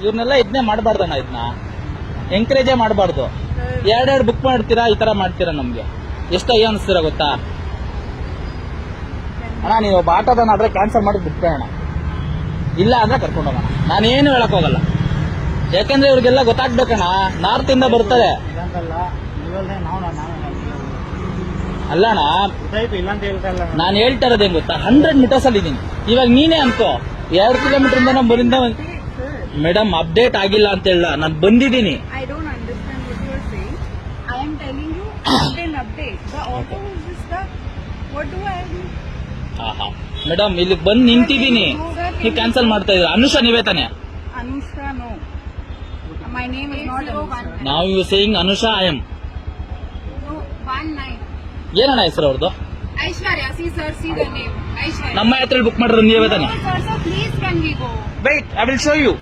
ಇವ್ರನ್ನೆಲ್ಲ ಇದನ್ನೇ ಮಾಡಬಾರ್ದಣ್ಣ, ಇದನ್ನ ಎಂಕರೇಜೇ ಮಾಡಬಾರ್ದು. ಎರಡೆರಡು ಬುಕ್ ಮಾಡ್ತೀರಾ, ಈ ತರ ಮಾಡ್ತೀರಾ, ನಮ್ಗೆ ಎಷ್ಟು ಅಯ್ಯ ಅನಿಸ್ತೀರಾ ಗೊತ್ತಾ ಅಣ್ಣ. ನೀವು ಒಬ್ಬ ಆಟೋದನ್ನ ಆದ್ರೆ ಕ್ಯಾನ್ಸಲ್ ಮಾಡಿ ಬಿಟ್ಬೇಡ, ಇಲ್ಲ ಅಂದ್ರೆ ಕರ್ಕೊಂಡು ಹೋಗೋಣ. ನಾನೇನು ಹೇಳಕ್ ಹೋಗಲ್ಲ, ಯಾಕಂದ್ರೆ ಇವ್ರಿಗೆಲ್ಲ ಗೊತ್ತಾಗ್ಬೇಕಣ್ಣ, ನಾರ್ತ್ ಇಂದ ಬರ್ತಾರೆ. ಅಲ್ಲಣ್ಣ, ನಾನು ಹೇಳ್ತಾ ಇರೋದು ಹೆಂಗ್ ಗೊತ್ತಾ, 100 ಮೀಟರ್ಸ್ ಅಲ್ಲಿ ಇದೀನಿ. ಇವಾಗ ನೀನೇ ಅನ್ಕೋ 2 ಕಿಲೋಮೀಟರ್ ಇಂದ ನಾವು ಬರಿಂದ. ಮೇಡಮ್ ಅಪ್ಡೇಟ್ ಆಗಿಲ್ಲ ಅಂತ ಹೇಳ, ನಾನು ಬಂದಿದ್ದೀನಿ. ಮೇಡಮ್ ಇಲ್ಲಿಗೆ ಬಂದು ನಿಂತಿದ್ದೀನಿ, ನೀವು ಕ್ಯಾನ್ಸಲ್ ಮಾಡ್ತಾ ಇದ್ದೀರಾ. ಅನುಷಾ ನೀವೇ ತಾನೆ? ನಾವು you saying Anusha I am. ಏನಣ್ಣ ಹೆಸರು ಅವ್ರದ್ದು? ನಮ್ಮ ಹತ್ರ ಬುಕ್ ಮಾಡಿರೋ ನೀವೇ ತಾನೆ? Wait, I will show you.